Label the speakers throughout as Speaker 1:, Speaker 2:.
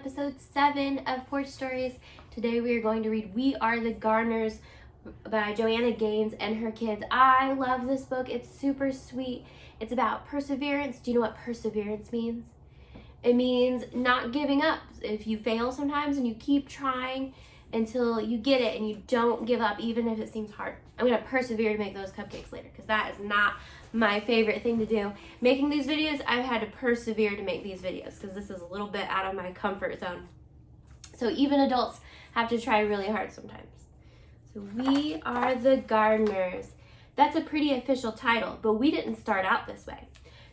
Speaker 1: episode 7 of Porch Stories. Today we are going to read We Are the Gardeners by Joanna Gaines and her kids. I love this book. It's super sweet. It's about perseverance. Do you know what perseverance means? It means not giving up. If you fail sometimes and you keep trying until you get it and you don't give up even if it seems hard. I'm going to persevere to make those cupcakes later because that is not my favorite thing to do. Making these videos, I've had to persevere to make these videos because this is a little bit out of my comfort zone. So even adults have to try really hard sometimes. So We Are the Gardeners. That's a pretty official title, but we didn't start out this way.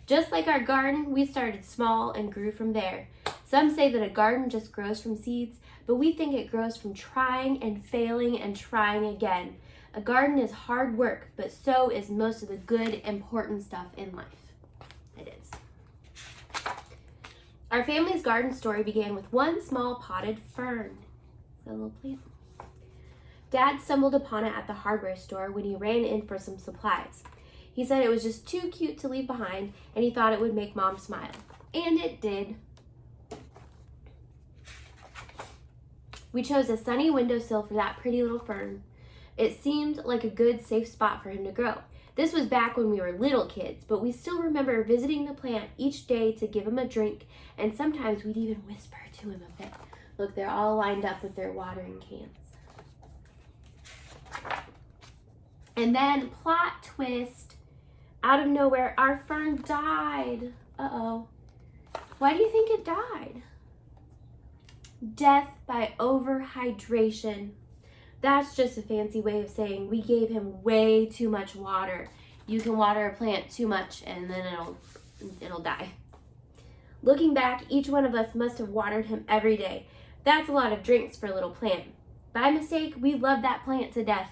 Speaker 1: Just like our garden, we started small and grew from there. Some say that a garden just grows from seeds, but we think it grows from trying and failing and trying again. A garden is hard work, but so is most of the good, important stuff in life. It is. Our family's garden story began with one small potted fern. It's a little plant. Dad stumbled upon it at the hardware store when he ran in for some supplies. He said it was just too cute to leave behind, and he thought it would make Mom smile. And it did. We chose a sunny windowsill for that pretty little fern. It seemed like a good, safe spot for him to grow. This was back when we were little kids, but we still remember visiting the plant each day to give him a drink, and sometimes we'd even whisper to him a bit. Look, they're all lined up with their watering cans. And then, plot twist, out of nowhere, our fern died. Uh-oh. Why do you think it died? Death by overhydration. That's just a fancy way of saying we gave him way too much water. You can water a plant too much and then it'll die. Looking back, each one of us must have watered him every day. That's a lot of drinks for a little plant. By mistake, we loved that plant to death.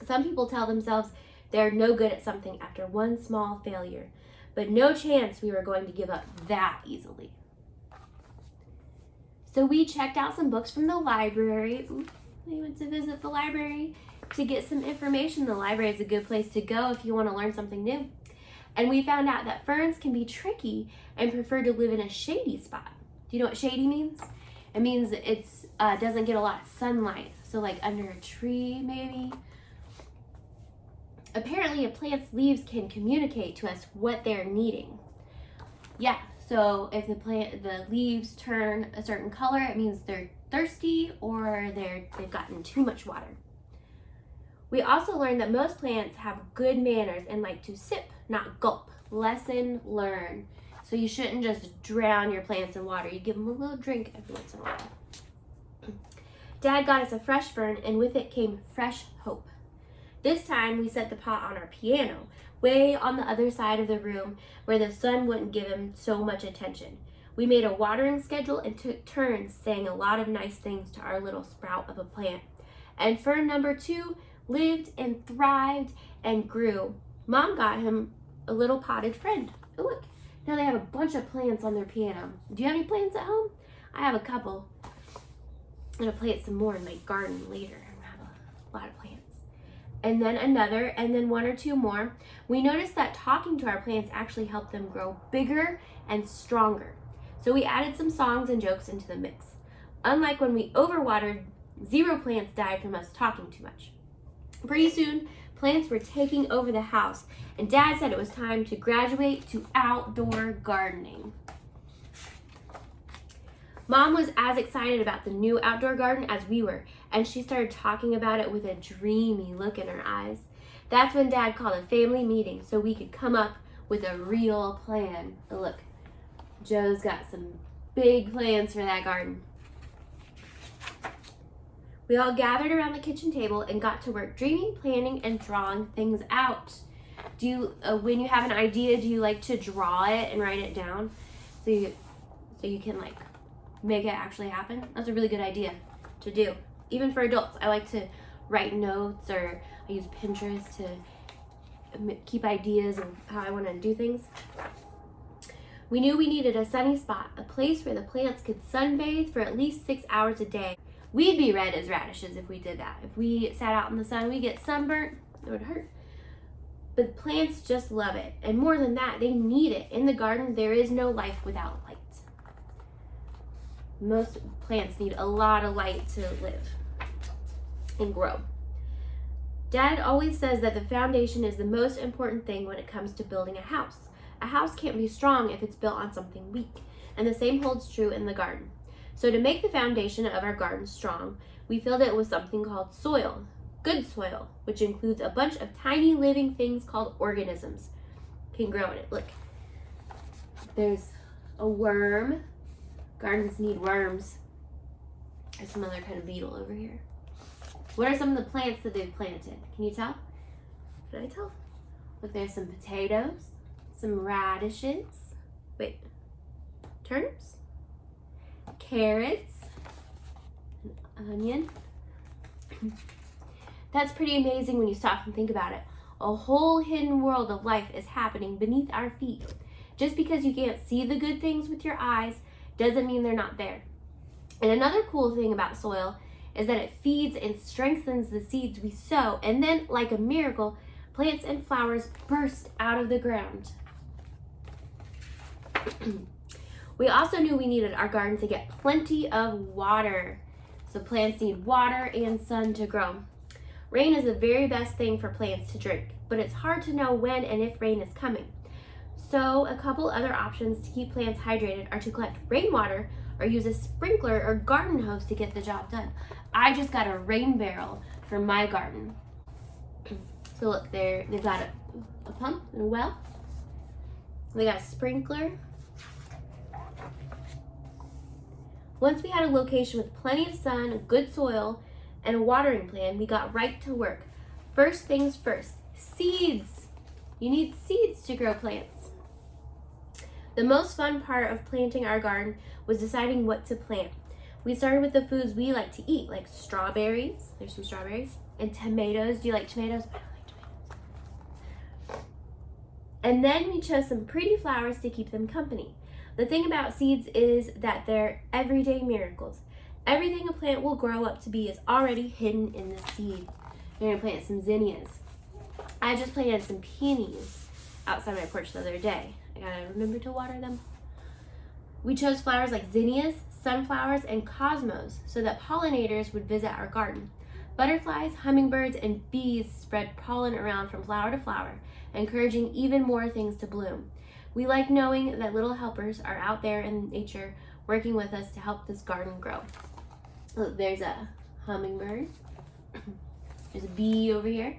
Speaker 1: Some people tell themselves they're no good at something after one small failure, but no chance we were going to give up that easily. So we checked out some books from the library. We went to visit the library to get some information. The library is a good place to go if you want to learn something new. And we found out that ferns can be tricky and prefer to live in a shady spot. Do you know what shady means? It means it doesn't get a lot of sunlight. So like under a tree maybe. Apparently a plant's leaves can communicate to us what they're needing. Yeah, so if the leaves turn a certain color, it means they're thirsty or they've gotten too much water. We also learned that most plants have good manners and like to sip, not gulp. Lesson learned. So you shouldn't just drown your plants in water. You give them a little drink every once in a while. Dad got us a fresh fern, and with it came fresh hope. This time we set the pot on our piano, way on the other side of the room where the sun wouldn't give him so much attention. We made a watering schedule and took turns saying a lot of nice things to our little sprout of a plant. And fern number 2 lived and thrived and grew. Mom got him a little potted friend. Oh, look, now they have a bunch of plants on their piano. Do you have any plants at home? I have a couple. I'm gonna plant some more in my garden later. I have a lot of plants. And then another, and then 1 or 2 more. We noticed that talking to our plants actually helped them grow bigger and stronger. So we added some songs and jokes into the mix. Unlike when we overwatered, 0 plants died from us talking too much. Pretty soon, plants were taking over the house, and Dad said it was time to graduate to outdoor gardening. Mom was as excited about the new outdoor garden as we were, and she started talking about it with a dreamy look in her eyes. That's when Dad called a family meeting so we could come up with a real plan. Oh, look, Joe's got some big plans for that garden. We all gathered around the kitchen table and got to work dreaming, planning, and drawing things out. Do you, when you have an idea, do you like to draw it and write it down so you can like make it actually happen? That's a really good idea to do. Even for adults, I like to write notes, or I use Pinterest to keep ideas of how I want to do things. We knew we needed a sunny spot, a place where the plants could sunbathe for at least 6 hours a day. We'd be red as radishes if we did that. If we sat out in the sun, we'd get sunburnt. It would hurt. But plants just love it. And more than that, they need it. In the garden, there is no life without light. Most plants need a lot of light to live and grow. Dad always says that the foundation is the most important thing when it comes to building a house. A house can't be strong if it's built on something weak, and the same holds true in the garden. So to make the foundation of our garden strong, we filled it with something called soil, good soil, which includes a bunch of tiny living things called organisms can grow in it. Look, there's a worm. Gardens need worms. There's some other kind of beetle over here. What are some of the plants that they've planted? Can you tell? Can I tell? Look, there's some potatoes, some radishes. Wait, turnips? Carrots, an onion. That's pretty amazing when you stop and think about it. A whole hidden world of life is happening beneath our feet. Just because you can't see the good things with your eyes doesn't mean they're not there. And another cool thing about soil is that it feeds and strengthens the seeds we sow, and then, like a miracle, plants and flowers burst out of the ground. We also knew we needed our garden to get plenty of water. So plants need water and sun to grow. Rain is the very best thing for plants to drink, but it's hard to know when and if rain is coming. So a couple other options to keep plants hydrated are to collect rainwater or use a sprinkler or garden hose to get the job done. I just got a rain barrel for my garden. So look, they've got a pump and a well. They got a sprinkler. Once we had a location with plenty of sun, good soil, and a watering plan, we got right to work. First things first, seeds. You need seeds to grow plants. The most fun part of planting our garden was deciding what to plant. We started with the foods we like to eat, like strawberries. There's some strawberries. And tomatoes. Do you like tomatoes? I don't like tomatoes. And then we chose some pretty flowers to keep them company. The thing about seeds is that they're everyday miracles. Everything a plant will grow up to be is already hidden in the seed. We're gonna plant some zinnias. I just planted some peonies outside my porch the other day. I gotta remember to water them. We chose flowers like zinnias, sunflowers, and cosmos so that pollinators would visit our garden. Butterflies, hummingbirds, and bees spread pollen around from flower to flower, encouraging even more things to bloom. We like knowing that little helpers are out there in nature working with us to help this garden grow. Look, there's a hummingbird. There's a bee over here.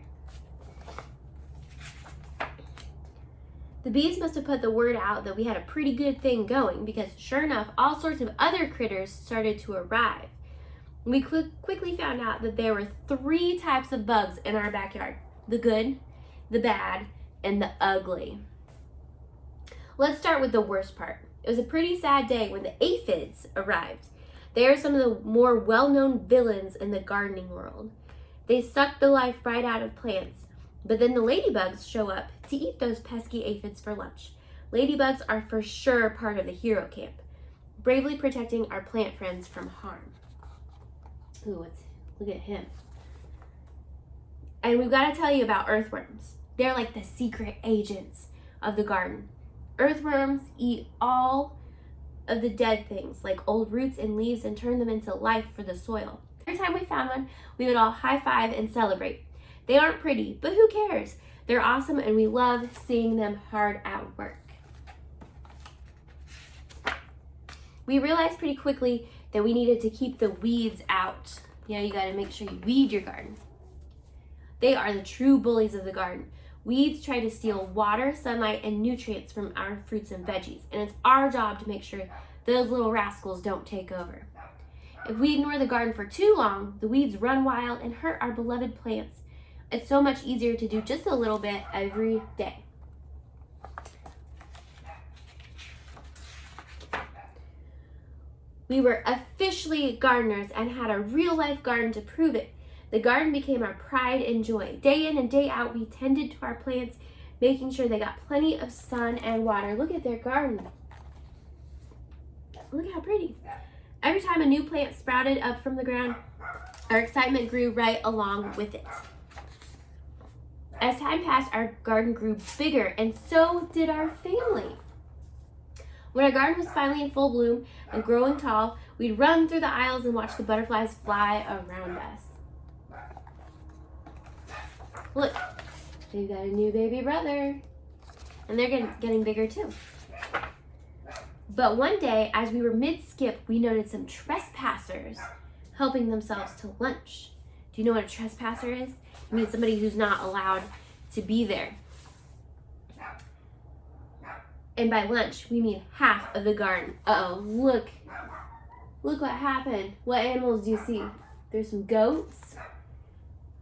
Speaker 1: The bees must have put the word out that we had a pretty good thing going, because sure enough, all sorts of other critters started to arrive. We quickly found out that there were 3 types of bugs in our backyard: the good, the bad, and the ugly. Let's start with the worst part. It was a pretty sad day when the aphids arrived. They are some of the more well-known villains in the gardening world. They suck the life right out of plants, but then the ladybugs show up to eat those pesky aphids for lunch. Ladybugs are for sure part of the hero camp, bravely protecting our plant friends from harm. Ooh, look at him. And we've got to tell you about earthworms. They're like the secret agents of the garden. Earthworms eat all of the dead things, like old roots and leaves, and turn them into life for the soil. Every time we found one, we would all high-five and celebrate. They aren't pretty, but who cares? They're awesome, and we love seeing them hard at work. We realized pretty quickly that we needed to keep the weeds out. Yeah, you gotta make sure you weed your garden. They are the true bullies of the garden. Weeds try to steal water, sunlight, and nutrients from our fruits and veggies, and it's our job to make sure those little rascals don't take over. If we ignore the garden for too long, the weeds run wild and hurt our beloved plants. It's so much easier to do just a little bit every day. We were officially gardeners and had a real-life garden to prove it. The garden became our pride and joy. Day in and day out, we tended to our plants, making sure they got plenty of sun and water. Look at their garden. Look how pretty. Every time a new plant sprouted up from the ground, our excitement grew right along with it. As time passed, our garden grew bigger, and so did our family. When our garden was finally in full bloom and growing tall, we'd run through the aisles and watch the butterflies fly around us. Look, they've got a new baby brother. And they're getting bigger too. But one day, as we were mid-skip, we noted some trespassers helping themselves to lunch. Do you know what a trespasser is? It means somebody who's not allowed to be there. And by lunch, we mean half of the garden. Uh-oh, look. Look what happened. What animals do you see? There's some goats,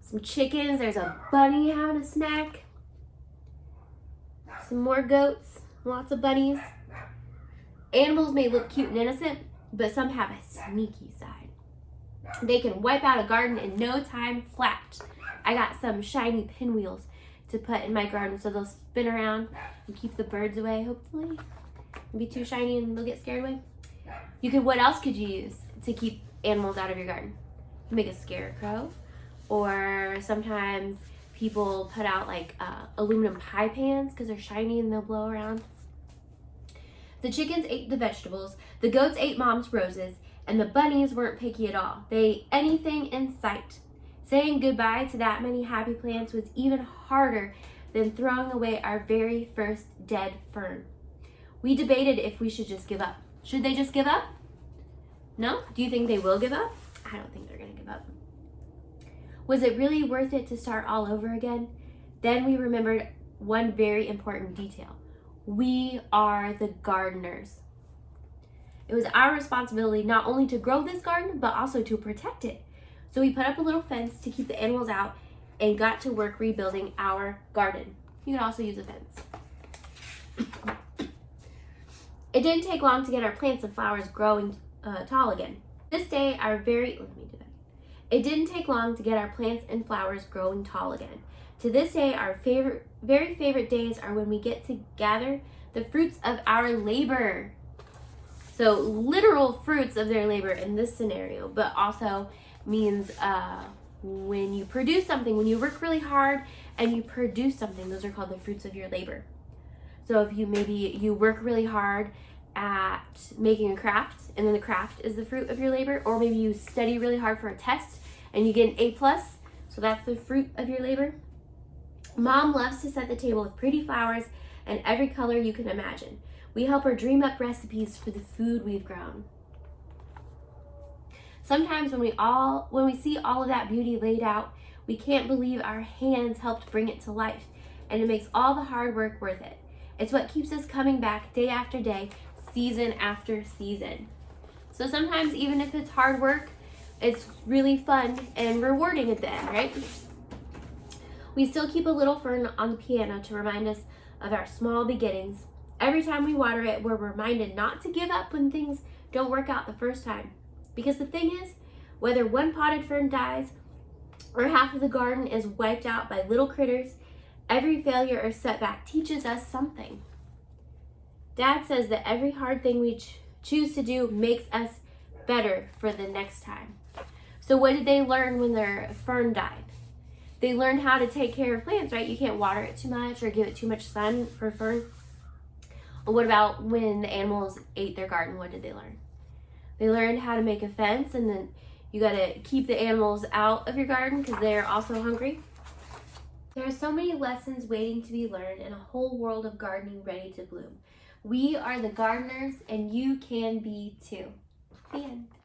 Speaker 1: some chickens, there's a bunny having a snack, some more goats, lots of bunnies. Animals may look cute and innocent, but some have a sneaky side. They can wipe out a garden in no time flat. I got some shiny pinwheels to put in my garden so they'll spin around and keep the birds away, hopefully. Don't be too shiny and they'll get scared away. What else could you use to keep animals out of your garden? You make a scarecrow, or sometimes people put out like aluminum pie pans because they're shiny and they'll blow around. The chickens ate the vegetables, the goats ate mom's roses, and the bunnies weren't picky at all. They ate anything in sight. Saying goodbye to that many happy plants was even harder than throwing away our very first dead fern. We debated if we should just give up. Should they just give up? No? Do you think they will give up? I don't think they're going to give up. Was it really worth it to start all over again? Then we remembered one very important detail. We are the gardeners. It was our responsibility not only to grow this garden, but also to protect it. So we put up a little fence to keep the animals out and got to work rebuilding our garden. You can also use a fence. It didn't take long to get our plants and flowers growing tall again. It didn't take long to get our plants and flowers growing tall again. To this day, our very favorite days are when we get to gather the fruits of our labor. So literal fruits of their labor in this scenario, but also means when you produce something, when you work really hard and you produce something, those are called the fruits of your labor. So if you work really hard at making a craft, and then the craft is the fruit of your labor, or maybe you study really hard for a test and you get an A+, so that's the fruit of your labor. Mom loves to set the table with pretty flowers and every color you can imagine. We help her dream up recipes for the food we've grown. Sometimes when we see all of that beauty laid out, we can't believe our hands helped bring it to life, and it makes all the hard work worth it. It's what keeps us coming back day after day, season after season. So sometimes even if it's hard work, it's really fun and rewarding at the end, right? We still keep a little fern on the piano to remind us of our small beginnings. Every time we water it, we're reminded not to give up when things don't work out the first time. Because the thing is, whether one potted fern dies or half of the garden is wiped out by little critters, every failure or setback teaches us something. Dad says that every hard thing we choose to do makes us better for the next time. So what did they learn when their fern died? They learned how to take care of plants, right? You can't water it too much or give it too much sun for a fern. Or what about when the animals ate their garden? What did they learn? They learned how to make a fence, and then you got to keep the animals out of your garden because they're also hungry. There are so many lessons waiting to be learned and a whole world of gardening ready to bloom. We are the gardeners, and you can be too. The end.